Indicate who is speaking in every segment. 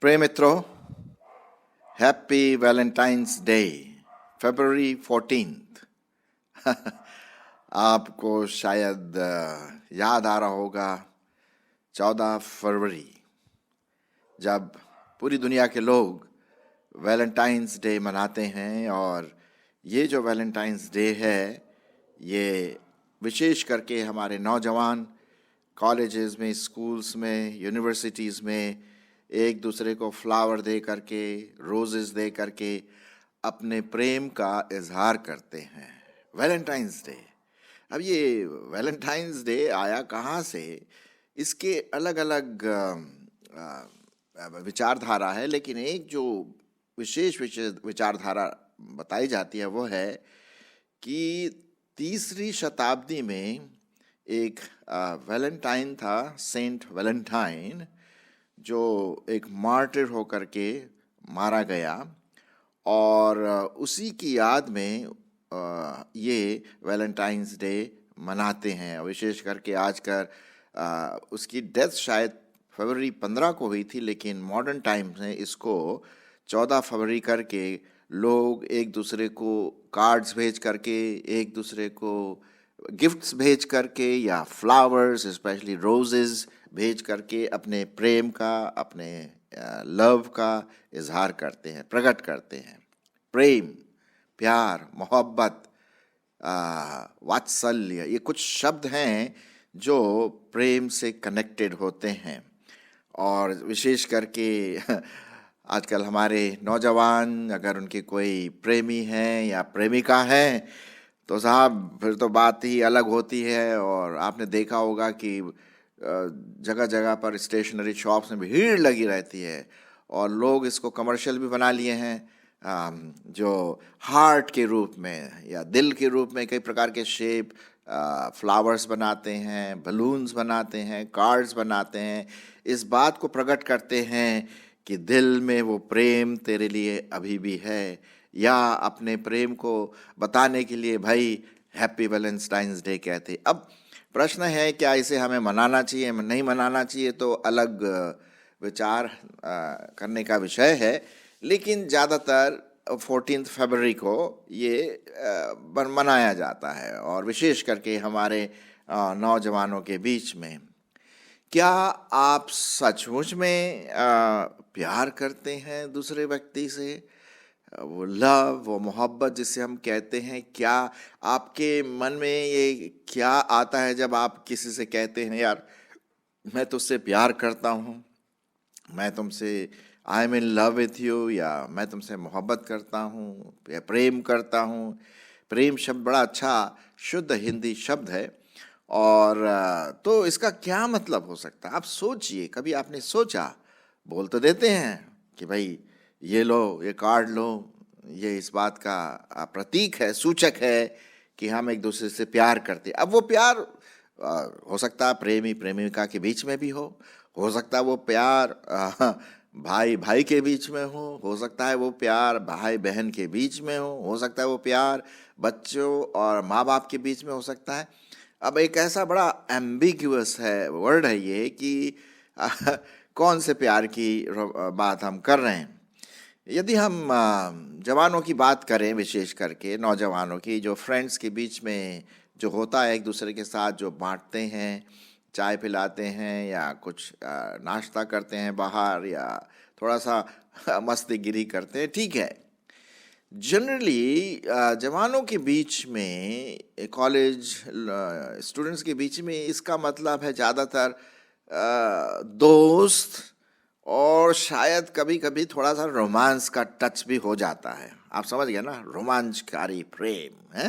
Speaker 1: प्रिय मित्रों, happy valentine's day, फरवरी 14th। आपको शायद याद आ रहा होगा 14 फरवरी, जब पूरी दुनिया के लोग वैलेंटाइंस डे मनाते हैं। और ये जो वैलेंटाइंस डे है, ये विशेष करके हमारे नौजवान कॉलेजेस में, स्कूल्स में, यूनिवर्सिटीज़ में एक दूसरे को फ्लावर दे करके, रोजेस दे करके अपने प्रेम का इजहार करते हैं। Valentine's day. अब ये वैलेंटाइंस डे आया कहाँ से? इसके अलग अलग विचारधारा है, लेकिन एक जो विशेष विचारधारा बताई जाती है वो है कि 3री शताब्दी में एक वैलेंटाइन था, सेंट वैलेंटाइन, जो एक मार्टिर होकर के मारा गया। और उसी की याद में ये वैलेंटाइंस डे मनाते हैं। विशेष करके आजकल उसकी डेथ शायद फरवरी 15 को हुई थी, लेकिन मॉडर्न टाइम्स में इसको 14 फरवरी करके लोग एक दूसरे को कार्ड्स भेज करके, एक दूसरे को गिफ्ट्स भेज करके, या फ्लावर्स, स्पेशली रोजेस भेज करके अपने प्रेम का, अपने लव का इजहार करते हैं, प्रकट करते हैं। प्रेम, प्यार, मोहब्बत, वात्सल्य, ये कुछ शब्द हैं जो प्रेम से कनेक्टेड होते हैं। और विशेष करके आजकल हमारे नौजवान, अगर उनके कोई प्रेमी हैं या प्रेमिका हैं, तो साहब फिर तो बात ही अलग होती है। और आपने देखा होगा कि जगह जगह पर स्टेशनरी शॉप्स में भीड़ लगी रहती है, और लोग इसको कमर्शियल भी बना लिए हैं, जो हार्ट के रूप में या दिल के रूप में कई प्रकार के शेप, फ्लावर्स बनाते हैं, बलून्स बनाते हैं, कार्ड्स बनाते हैं, इस बात को प्रकट करते हैं कि दिल में वो प्रेम तेरे लिए अभी भी है, या अपने प्रेम को बताने के लिए भाई हैप्पी वैलेंटाइंस डे कहते। अब प्रश्न है, क्या इसे हमें मनाना चाहिए, नहीं मनाना चाहिए, तो अलग विचार करने का विषय है। लेकिन ज़्यादातर 14 फरवरी को ये मनाया जाता है, और विशेष करके हमारे नौजवानों के बीच में। क्या आप सचमुच में प्यार करते हैं दूसरे व्यक्ति से? वो लव, वो मोहब्बत जिसे हम कहते हैं, क्या आपके मन में ये क्या आता है जब आप किसी से कहते हैं, यार मैं तुझसे प्यार करता हूँ, मैं तुमसे I am in love with you, या मैं तुमसे मोहब्बत करता हूँ या प्रेम करता हूँ। प्रेम शब्द बड़ा अच्छा शुद्ध हिंदी शब्द है, और तो इसका क्या मतलब हो सकता है? आप सोचिए, कभी आपने सोचा? बोल तो देते हैं कि भाई ये लो, ये कार्ड लो, ये इस बात का प्रतीक है, सूचक है कि हम एक दूसरे से प्यार करते। अब वो प्यार हो सकता है प्रेमी प्रेमिका के बीच में भी हो सकता है वो प्यार भाई भाई के बीच में हो सकता है वो प्यार भाई बहन के बीच में हो सकता है वो प्यार बच्चों और माँ बाप के बीच में हो सकता है। अब एक ऐसा बड़ा एम्बिग्यूअस है वर्ड है ये कि कौन से प्यार की बात हम कर रहे हैं। यदि हम जवानों की बात करें, विशेष करके नौजवानों की, जो फ्रेंड्स के बीच में जो होता है, एक दूसरे के साथ जो बांटते हैं, चाय पिलाते हैं या कुछ नाश्ता करते हैं बाहर, या थोड़ा सा मस्तीगिरी करते हैं, ठीक है। जनरली जवानों के बीच में, कॉलेज स्टूडेंट्स के बीच में, इसका मतलब है ज़्यादातर दोस्त, और शायद कभी कभी थोड़ा सा रोमांस का टच भी हो जाता है। आप समझ गए ना, रोमांचकारी प्रेम है,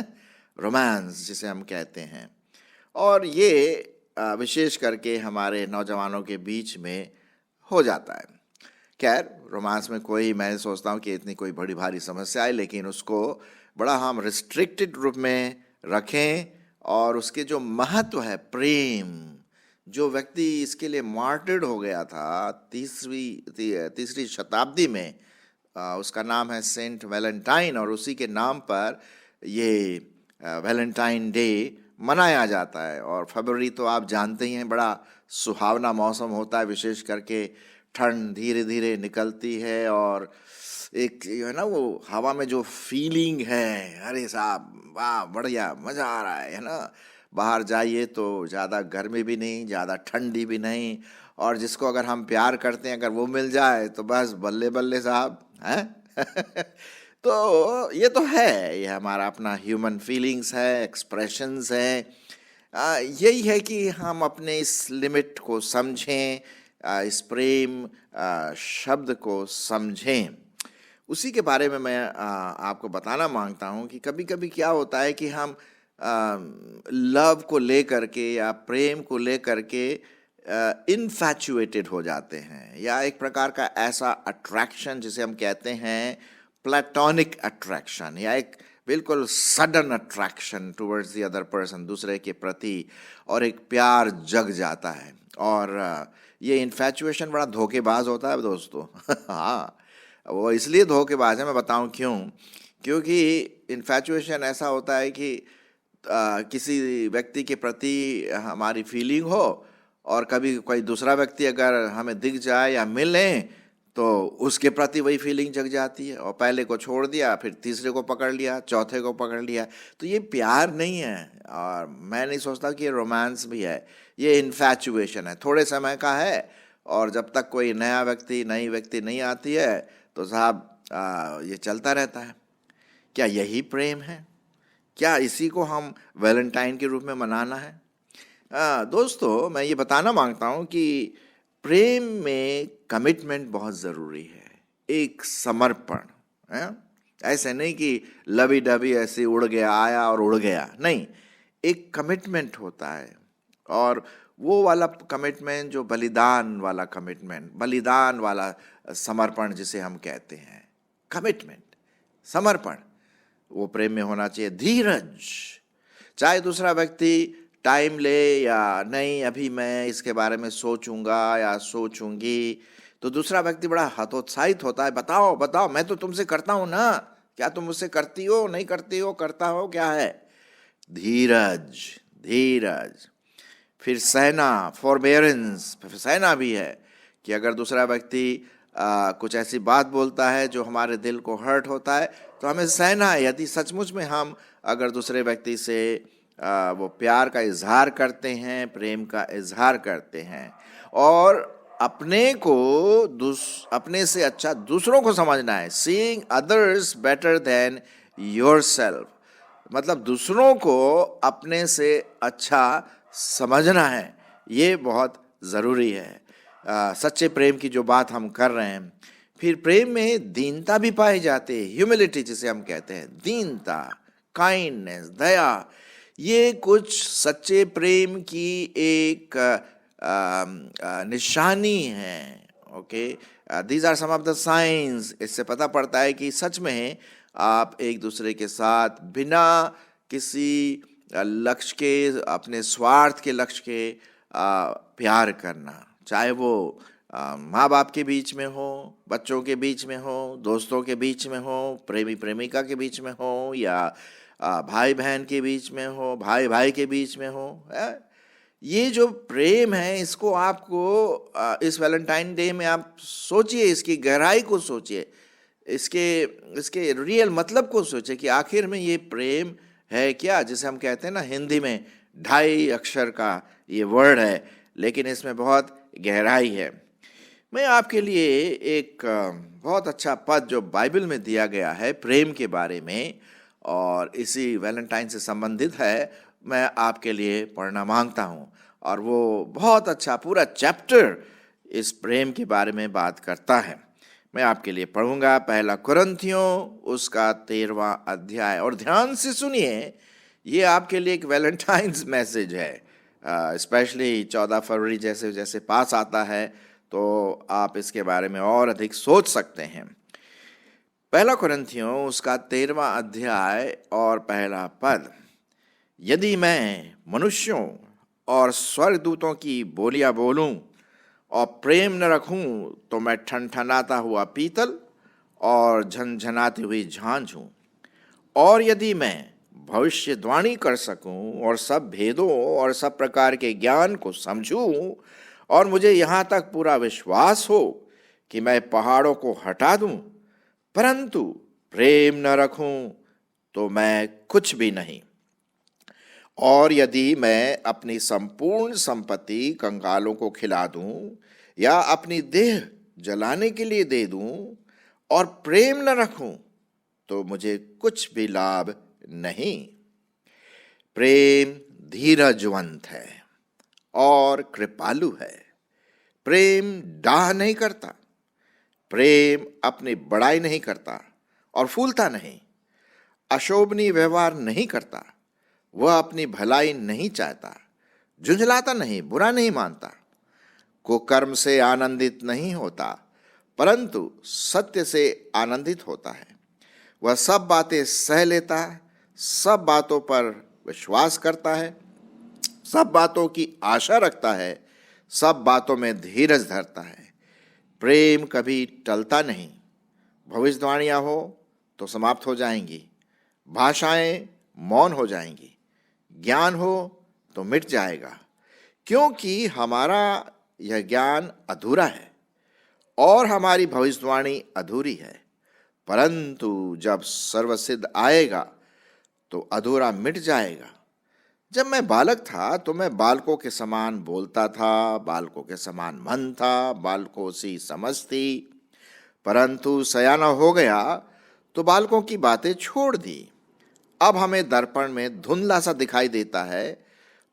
Speaker 1: रोमांस जिसे हम कहते हैं। और ये विशेष करके हमारे नौजवानों के बीच में हो जाता है। खैर, रोमांस में कोई, मैं सोचता हूँ कि इतनी कोई बड़ी भारी समस्या है, लेकिन उसको बड़ा हम रिस्ट्रिक्टेड रूप में रखें, और उसके जो महत्व है, प्रेम, जो व्यक्ति इसके लिए मार्टिर्ड हो गया था 3री शताब्दी में, उसका नाम है सेंट वैलेंटाइन, और उसी के नाम पर ये वैलेंटाइन डे मनाया जाता है। और फरवरी तो आप जानते ही हैं, बड़ा सुहावना मौसम होता है, विशेष करके ठंड धीरे धीरे निकलती है और एक है ना वो हवा में जो फीलिंग है, अरे साहब वाह बढ़िया मज़ा आ रहा है ना। बाहर जाइए तो ज़्यादा गर्मी भी नहीं, ज़्यादा ठंडी भी नहीं, और जिसको अगर हम प्यार करते हैं अगर वो मिल जाए तो बस बल्ले बल्ले साहब हैं। तो ये तो है, ये हमारा अपना ह्यूमन फीलिंग्स है, एक्सप्रेशंस हैं। यही है कि हम अपने इस लिमिट को समझें, इस प्रेम शब्द को समझें। उसी के बारे में मैं आपको बताना मांगता हूँ कि कभी कभी क्या होता है कि हम लव को लेकर के या प्रेम को लेकर के इन्फैचुएटेड हो जाते हैं, या एक प्रकार का ऐसा अट्रैक्शन जिसे हम कहते हैं प्लेटोनिक अट्रैक्शन, या एक बिल्कुल sudden attraction towards the other person, दूसरे के प्रति, और एक प्यार जग जाता है। और ये इन्फैचुएशन बड़ा धोखेबाज होता है दोस्तों। हाँ, वो इसलिए धोखेबाज है, मैं बताऊं क्यों। क्योंकि इन्फैचुएशन ऐसा होता है कि किसी व्यक्ति के प्रति हमारी फीलिंग हो, और कभी कोई दूसरा व्यक्ति अगर हमें दिख जाए या मिले तो उसके प्रति वही फीलिंग जग जाती है, और पहले को छोड़ दिया, फिर तीसरे को पकड़ लिया, चौथे को पकड़ लिया। तो ये प्यार नहीं है, और मैं नहीं सोचता कि ये रोमांस भी है। ये इन्फैचुएशन है, थोड़े समय का है, और जब तक कोई नई व्यक्ति नहीं आती है तो साहब ये चलता रहता है। क्या यही प्रेम है? क्या इसी को हम वैलेंटाइन के रूप में मनाना है? दोस्तों, मैं ये बताना मांगता हूँ कि प्रेम में कमिटमेंट बहुत ज़रूरी है, एक समर्पण है। ऐसे नहीं कि लवी डबी ऐसे उड़ गया, आया और उड़ गया, नहीं, एक कमिटमेंट होता है। और वो वाला कमिटमेंट जो बलिदान वाला कमिटमेंट, बलिदान वाला समर्पण जिसे हम कहते हैं, कमिटमेंट, समर्पण, वो प्रेम में होना चाहिए। धीरज, चाहे दूसरा व्यक्ति टाइम ले या नहीं, अभी मैं इसके बारे में सोचूंगा या सोचूंगी, तो दूसरा व्यक्ति बड़ा हतोत्साहित होता है, बताओ बताओ, मैं तो तुमसे करता हूं ना, क्या तुम मुझसे करती हो, नहीं करती हो, करता हो, क्या है? धीरज, धीरज। फिर सहना, फॉरबेरेंस, सहना भी है कि अगर दूसरा व्यक्ति कुछ ऐसी बात बोलता है जो हमारे दिल को हर्ट होता है तो हमें सहना है। यदि सचमुच में हम अगर दूसरे व्यक्ति से वो प्यार का इजहार करते हैं, प्रेम का इजहार करते हैं, और अपने से अच्छा दूसरों को समझना है, seeing others better than yourself, मतलब दूसरों को अपने से अच्छा समझना है, ये बहुत ज़रूरी है। सच्चे प्रेम की जो बात हम कर रहे हैं। फिर प्रेम में दीनता भी पाई जाती है, ह्यूमिलिटी जिसे हम कहते हैं, दीनता, काइंडनेस, दया, ये कुछ सच्चे प्रेम की एक निशानी है। Okay, these are some of the science. इससे पता पड़ता है कि सच में आप एक दूसरे के साथ बिना किसी लक्ष्य के, अपने स्वार्थ के लक्ष्य के प्यार करना, चाहे वो माँ बाप के बीच में हो, बच्चों के बीच में हो, दोस्तों के बीच में हो, प्रेमी प्रेमिका के बीच में हो, या भाई बहन के बीच में हो, भाई भाई के बीच में हो। ये जो प्रेम है, इसको आपको इस वैलेंटाइन डे में आप सोचिए, इसकी गहराई को सोचिए, इसके रियल मतलब को सोचिए कि आखिर में ये प्रेम है क्या, जिसे हम कहते हैं ना, हिंदी में 2.5 अक्षर का ये वर्ड है, लेकिन इसमें बहुत गहराई है। मैं आपके लिए एक बहुत अच्छा पद जो बाइबल में दिया गया है प्रेम के बारे में, और इसी वैलेंटाइन से संबंधित है, मैं आपके लिए पढ़ना मांगता हूँ। और वो बहुत अच्छा पूरा चैप्टर इस प्रेम के बारे में बात करता है। मैं आपके लिए पढ़ूंगा 1 कुरिन्थियों उसका 13वां अध्याय, और ध्यान से सुनिए, ये आपके लिए एक वैलेंटाइन्स मैसेज है। स्पेशली 14 फरवरी जैसे जैसे पास आता है तो आप इसके बारे में और अधिक सोच सकते हैं। 1 कुरिन्थियों उसका 13वां अध्याय और पहला पद, यदि मैं मनुष्यों और स्वर्गदूतों की बोलियां बोलूं और प्रेम न रखूं तो मैं ठनठनाता हुआ पीतल और झनझनाती हुई झांझ हूं। और यदि मैं भविष्यवाणी कर सकूं और सब भेदों और सब प्रकार के ज्ञान को समझूं और मुझे यहाँ तक पूरा विश्वास हो कि मैं पहाड़ों को हटा दूं, परंतु प्रेम न रखूं तो मैं कुछ भी नहीं। और यदि मैं अपनी संपूर्ण संपत्ति कंगालों को खिला दूं या अपनी देह जलाने के लिए दे दूं और प्रेम न रखूं तो मुझे कुछ भी लाभ नहीं। प्रेम धीरजवंत है और कृपालु है। प्रेम डाह नहीं करता। प्रेम अपनी बड़ाई नहीं करता और फूलता नहीं। अशोभनीय व्यवहार नहीं करता। वह अपनी भलाई नहीं चाहता। झुंझलाता नहीं, बुरा नहीं मानता। कुकर्म से आनंदित नहीं होता, परंतु सत्य से आनंदित होता है। वह सब बातें सह लेता है, सब बातों पर विश्वास करता है, सब बातों की आशा रखता है, सब बातों में धीरज धरता है। प्रेम कभी टलता नहीं। भविष्यवाणियां हो तो समाप्त हो जाएंगी, भाषाएं मौन हो जाएंगी, ज्ञान हो तो मिट जाएगा, क्योंकि हमारा यह ज्ञान अधूरा है और हमारी भविष्यवाणी अधूरी है। परंतु जब सर्वसिद्ध आएगा तो अधूरा मिट जाएगा। जब मैं बालक था तो मैं बालकों के समान बोलता था, बालकों के समान मन था, बालकों सी समझ थी। परंतु सयाना हो गया तो बालकों की बातें छोड़ दी। अब हमें दर्पण में धुंधला सा दिखाई देता है,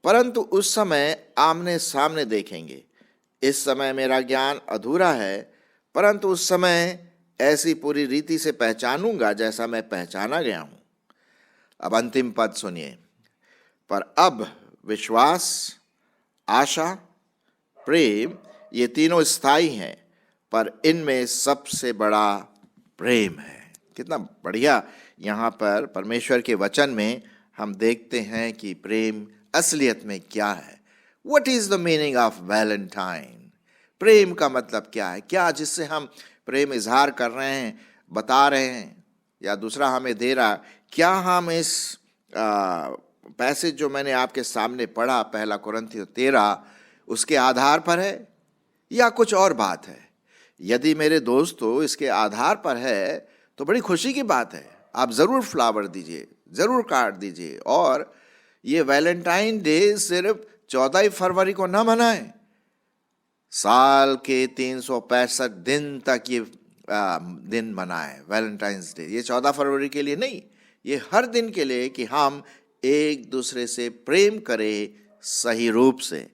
Speaker 1: परंतु उस समय आमने सामने देखेंगे। इस समय मेरा ज्ञान अधूरा है, परंतु उस समय ऐसी पूरी रीति से पहचानूंगा जैसा मैं पहचाना गया हूं। अब अंतिम पद सुनिए। पर अब विश्वास, आशा, प्रेम ये तीनों स्थायी हैं, पर इनमें सबसे बड़ा प्रेम है। कितना बढ़िया यहाँ पर परमेश्वर के वचन में हम देखते हैं कि प्रेम असलियत में क्या है। What is the meaning of Valentine? प्रेम का मतलब क्या है? क्या जिससे हम प्रेम इजहार कर रहे हैं, बता रहे हैं, या दूसरा हमें दे रहा? क्या हम इस पैसेज जो मैंने आपके सामने पढ़ा, पहला कुरिन्थियों 13, उसके आधार पर है या कुछ और बात है? यदि मेरे दोस्तों इसके आधार पर है तो बड़ी खुशी की बात है। आप ज़रूर फ्लावर दीजिए, ज़रूर कार्ड दीजिए। और ये वैलेंटाइन डे सिर्फ 14 फरवरी को ना मनाएं। साल के 365 दिन तक ये दिन मनाएं वैलेंटाइंस डे। ये 14 फरवरी के लिए नहीं, ये हर दिन के लिए कि हम एक दूसरे से प्रेम करें सही रूप से।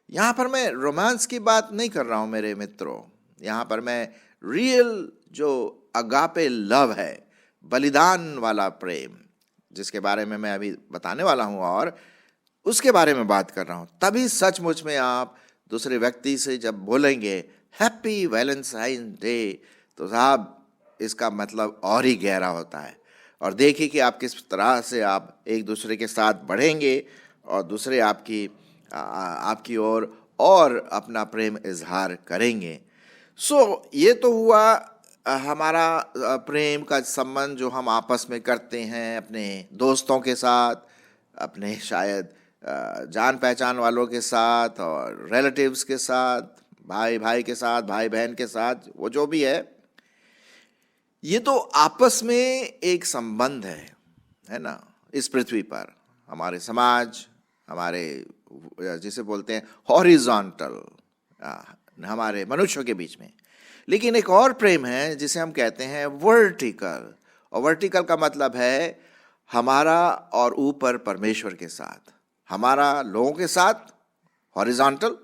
Speaker 1: यहाँ पर मैं रोमांस की बात नहीं कर रहा हूँ मेरे मित्रों। यहाँ पर मैं रियल जो अगापे लव है, बलिदान वाला प्रेम, जिसके बारे में मैं अभी बताने वाला हूँ और उसके बारे में बात कर रहा हूँ। तभी सचमुच में आप दूसरे व्यक्ति से जब बोलेंगे हैप्पी वैलेंटाइन डे, तो साहब इसका मतलब और ही गहरा होता है। और देखिए कि आप किस तरह से आप एक दूसरे के साथ बढ़ेंगे और दूसरे आपकी ओर और अपना प्रेम इजहार करेंगे। ये तो हुआ हमारा प्रेम का संबंध जो हम आपस में करते हैं अपने दोस्तों के साथ, अपने शायद जान पहचान वालों के साथ और रिलेटिव्स के साथ, भाई भाई के साथ, भाई बहन के साथ, वो जो भी है। ये तो आपस में एक संबंध है ना। इस पृथ्वी पर हमारे समाज, हमारे जिसे बोलते हैं हॉरिजॉन्टल, हमारे मनुष्यों के बीच में। लेकिन एक और प्रेम है जिसे हम कहते हैं वर्टिकल। और वर्टिकल का मतलब है हमारा और ऊपर परमेश्वर के साथ, हमारा लोगों के साथ हॉरिजॉन्टल,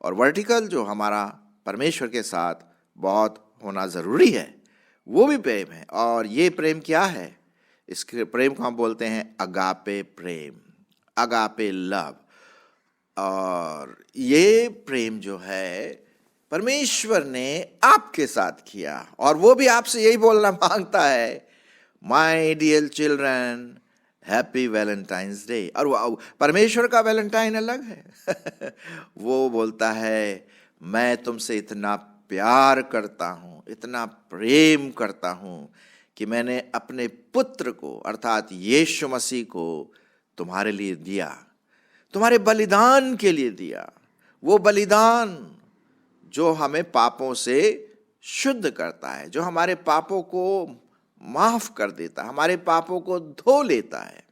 Speaker 1: और वर्टिकल जो हमारा परमेश्वर के साथ बहुत होना ज़रूरी है, वो भी प्रेम है। और ये प्रेम क्या है? इस प्रेम को हम बोलते हैं अगापे प्रेम, अगापे लव। और ये प्रेम जो है परमेश्वर ने आपके साथ किया, और वो भी आपसे यही बोलना मांगता है, my dear children happy valentine's day. और वो परमेश्वर का वैलेंटाइन अलग है। वो बोलता है मैं तुमसे इतना प्यार करता हूँ, इतना प्रेम करता हूँ कि मैंने अपने पुत्र को अर्थात यीशु मसीह को तुम्हारे लिए दिया, तुम्हारे बलिदान के लिए दिया। वो बलिदान जो हमें पापों से शुद्ध करता है, जो हमारे पापों को माफ कर देता है, हमारे पापों को धो लेता है।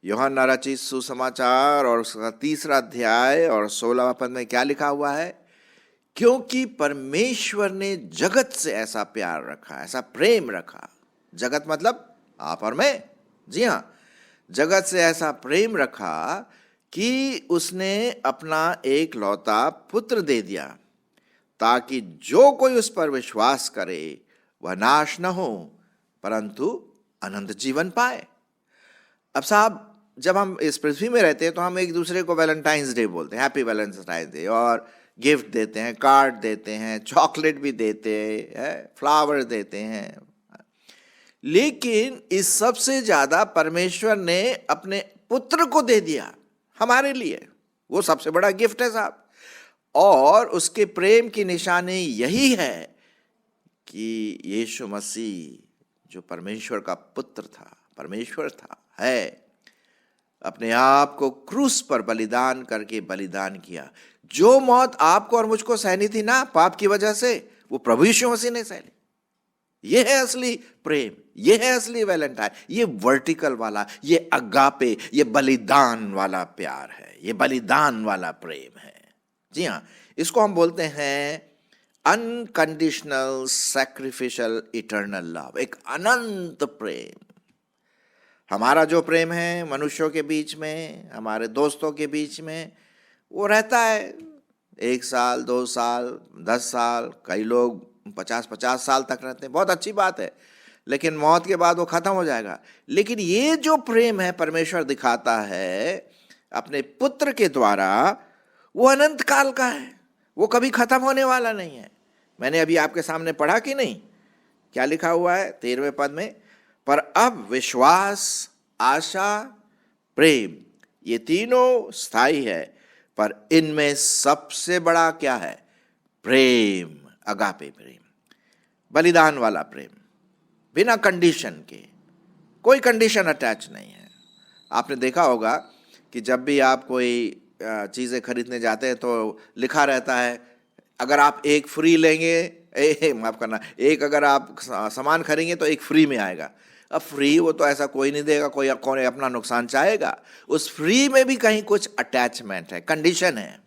Speaker 1: यूहन्ना रचित सुसमाचार और उसका 3 अध्याय और 16वां पद में क्या लिखा हुआ है? क्योंकि परमेश्वर ने जगत से ऐसा प्यार रखा, ऐसा प्रेम रखा। जगत मतलब आप और मैं। जी हाँ, जगत से ऐसा प्रेम रखा कि उसने अपना एक लौता पुत्र दे दिया, ताकि जो कोई उस पर विश्वास करे वह नाश न हो परंतु अनंत जीवन पाए। अब साहब, जब हम इस पृथ्वी में रहते हैं तो हम एक दूसरे को वैलेंटाइंस डे बोलते हैं, हैप्पी वैलेंटाइंस डे, और गिफ्ट देते हैं, कार्ड देते हैं, चॉकलेट भी देते हैं, फ्लावर देते हैं। लेकिन इस सबसे ज्यादा परमेश्वर ने अपने पुत्र को दे दिया हमारे लिए। वो सबसे बड़ा गिफ्ट है साहब। और उसके प्रेम की निशानी यही है कि यीशु मसीह जो परमेश्वर का पुत्र था, परमेश्वर था, है, अपने आप को क्रूस पर बलिदान करके बलिदान किया। जो मौत आपको और मुझको सहनी थी ना पाप की वजह से, वो प्रभु यीशु मसीह ने सहनी। ये है असली प्रेम, ये है असली वैलेंटाइन, ये वर्टिकल वाला, ये अगापे, ये बलिदान वाला प्यार है, ये बलिदान वाला प्रेम है। जी हाँ, इसको हम बोलते हैं अनकंडीशनल सैक्रिफिशियल इटर्नल लव, एक अनंत प्रेम। हमारा जो प्रेम है मनुष्यों के बीच में, हमारे दोस्तों के बीच में, वो रहता है 1 साल, 2 साल, 10 साल, कई लोग 50-50 साल तक रहते हैं। बहुत अच्छी बात है, लेकिन मौत के बाद वो खत्म हो जाएगा। लेकिन ये जो प्रेम है परमेश्वर दिखाता है अपने पुत्र के द्वारा, वो अनंत काल का है, वो कभी खत्म होने वाला नहीं है। मैंने अभी आपके सामने पढ़ा कि नहीं, क्या लिखा हुआ है 13वें पद में? पर अब विश्वास, आशा, प्रेम, ये तीनों स्थायी है, पर इनमें सबसे बड़ा क्या है? प्रेम, अगापे प्रेम, बलिदान वाला प्रेम, बिना कंडीशन के, कोई कंडीशन अटैच नहीं है। आपने देखा होगा कि जब भी आप कोई चीज़ें खरीदने जाते हैं तो लिखा रहता है, अगर आप एक फ्री लेंगे, माफ करना, एक अगर आप सामान खरीदेंगे तो एक फ्री में आएगा। अब फ्री वो तो ऐसा कोई नहीं देगा, कोई कौन अपना नुकसान चाहेगा। उस फ्री में भी कहीं कुछ अटैचमेंट है, कंडीशन है।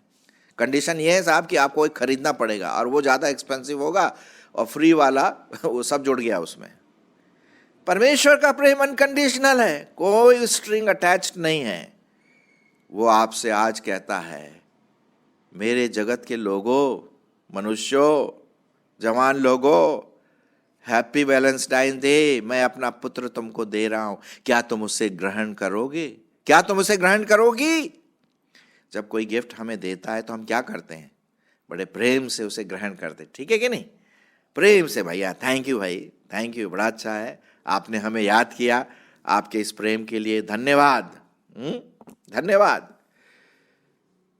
Speaker 1: कंडीशन ये है साहब कि आपको एक खरीदना पड़ेगा और वो ज़्यादा एक्सपेंसिव होगा, और फ्री वाला वो सब जुड़ गया उसमें। परमेश्वर का प्रेम अनकंडीशनल है, कोई स्ट्रिंग अटैच्ड नहीं है। वो आपसे आज कहता है, मेरे जगत के लोगों, मनुष्यों, जवान लोगों, हैप्पी वैलेंटाइन डे, मैं अपना पुत्र तुमको दे रहा हूं, क्या तुम उसे ग्रहण करोगे? क्या तुम उसे ग्रहण करोगी? जब कोई गिफ्ट हमें देता है तो हम क्या करते हैं? बड़े प्रेम से उसे ग्रहण करते, ठीक है कि नहीं? प्रेम से, भैया थैंक यू, भाई थैंक यू, बड़ा अच्छा है, आपने हमें याद किया, आपके इस प्रेम के लिए धन्यवाद, धन्यवाद।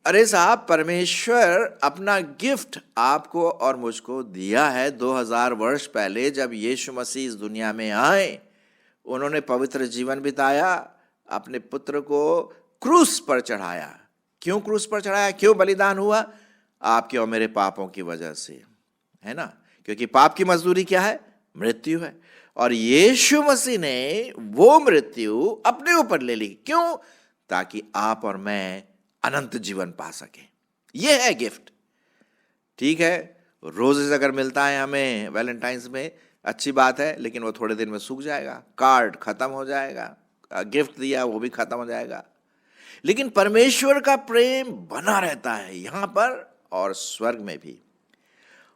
Speaker 1: अरे साहब, परमेश्वर अपना गिफ्ट आपको और मुझको दिया है 2000 वर्ष पहले। जब यीशु मसीह इस दुनिया में आए, उन्होंने पवित्र जीवन बिताया, अपने पुत्र को क्रूस पर चढ़ाया। क्यों क्रूस पर चढ़ाया? क्यों बलिदान हुआ? आपके और मेरे पापों की वजह से, है ना? क्योंकि पाप की मजदूरी क्या है? मृत्यु है। और यीशु मसीह ने वो मृत्यु अपने ऊपर ले ली। क्यों? ताकि आप और मैं अनंत जीवन पा सके। ये है गिफ्ट। ठीक है, रोजेस अगर मिलता है हमें वैलेंटाइंस में, अच्छी बात है, लेकिन वो थोड़े दिन में सूख जाएगा, कार्ड खत्म हो जाएगा, गिफ्ट दिया वो भी खत्म हो जाएगा। लेकिन परमेश्वर का प्रेम बना रहता है यहां पर और स्वर्ग में भी।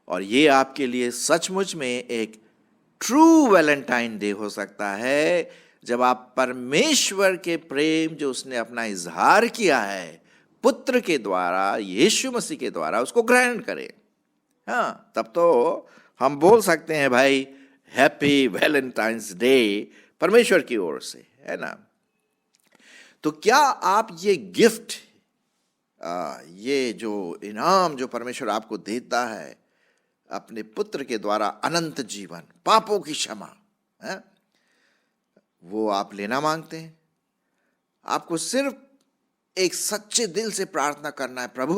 Speaker 1: और ये आपके लिए सचमुच में एक ट्रू वैलेंटाइन डे हो सकता है, जब आप परमेश्वर के प्रेम जो उसने अपना इजहार किया है पुत्र के द्वारा, यीशु मसीह के द्वारा, उसको ग्रहण करें। हाँ, तब तो हम बोल सकते हैं भाई हैप्पी वैलेंटाइंस डे परमेश्वर की ओर से, है ना? तो क्या आप ये गिफ्ट, ये जो इनाम जो परमेश्वर आपको देता है अपने पुत्र के द्वारा, अनंत जीवन, पापों की क्षमा, है, वो आप लेना मांगते हैं? आपको सिर्फ एक सच्चे दिल से प्रार्थना करना है, प्रभु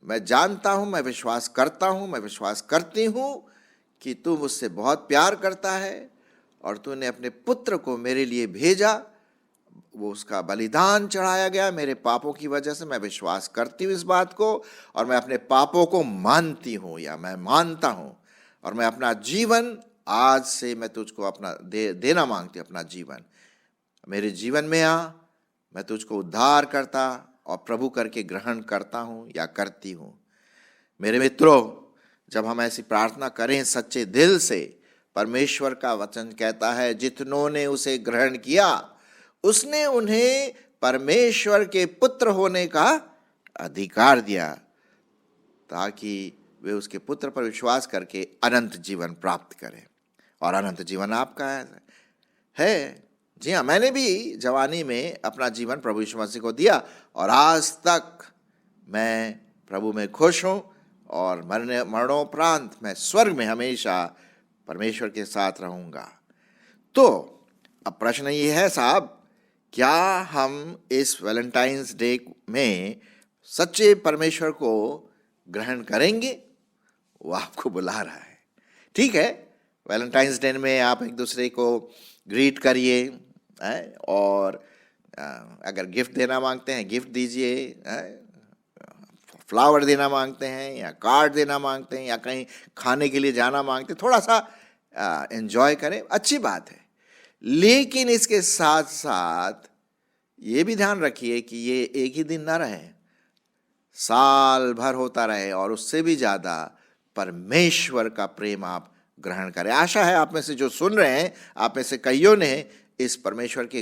Speaker 1: मैं जानता हूँ, मैं विश्वास करता हूँ, मैं विश्वास करती हूँ कि तू मुझसे बहुत प्यार करता है और तूने अपने पुत्र को मेरे लिए भेजा, वो उसका बलिदान चढ़ाया गया मेरे पापों की वजह से। मैं विश्वास करती हूँ इस बात को और मैं अपने पापों को मानती हूँ या मैं मानता हूँ, और मैं अपना जीवन आज से मैं तुझको अपना देना मांगती हूँ। अपना जीवन मेरे जीवन में आ, मैं तुझको उद्धार करता और प्रभु करके ग्रहण करता हूँ या करती हूँ। मेरे मित्रों, जब हम ऐसी प्रार्थना करें सच्चे दिल से, परमेश्वर का वचन कहता है जितनों ने उसे ग्रहण किया उसने उन्हें परमेश्वर के पुत्र होने का अधिकार दिया, ताकि वे उसके पुत्र पर विश्वास करके अनंत जीवन प्राप्त करें। और अनंत जीवन आपका है। जी हाँ, मैंने भी जवानी में अपना जीवन प्रभु यीशु मसीह को दिया और आज तक मैं प्रभु में खुश हूँ और मरणोपरांत मैं स्वर्ग में हमेशा परमेश्वर के साथ रहूँगा। तो अब प्रश्न ये है साहब, क्या हम इस वैलेंटाइंस डे में सच्चे परमेश्वर को ग्रहण करेंगे? वो आपको बुला रहा है। ठीक है, वैलेंटाइंस डे में आप एक दूसरे को ग्रीट करिए, और अगर गिफ्ट देना मांगते हैं गिफ्ट दीजिए, फ्लावर देना मांगते हैं या कार्ड देना मांगते हैं या कहीं खाने के लिए जाना मांगते हैं, थोड़ा सा एंजॉय करें, अच्छी बात है। लेकिन इसके साथ साथ ये भी ध्यान रखिए कि ये एक ही दिन ना रहे, साल भर होता रहे और उससे भी ज़्यादा परमेश्वर का प्रेम आप ग्रहण करें। आशा है आप में से जो सुन रहे हैं, आप में से कईयों ने इस परमेश्वर के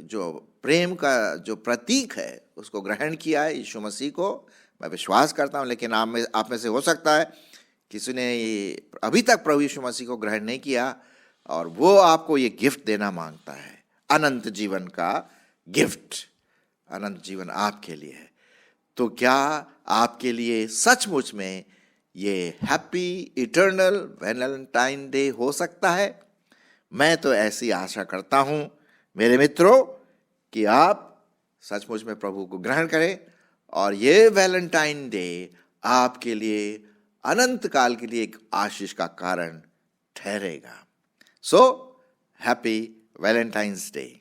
Speaker 1: जो प्रेम का जो प्रतीक है उसको ग्रहण किया है, यीशु मसीह को। मैं विश्वास करता हूँ, लेकिन आप में से हो सकता है किसी ने अभी तक प्रभु यीशु मसीह को ग्रहण नहीं किया और वो आपको ये गिफ्ट देना मांगता है, अनंत जीवन का गिफ्ट। अनंत जीवन आपके लिए है। तो क्या आपके लिए सचमुच में ये हैप्पी इटर्नल वैलेंटाइन डे हो सकता है? मैं तो ऐसी आशा करता हूँ मेरे मित्रों कि आप सचमुच में प्रभु को ग्रहण करें और ये वैलेंटाइन डे आपके लिए अनंत काल के लिए एक आशीष का कारण ठहरेगा। So happy valentine's day.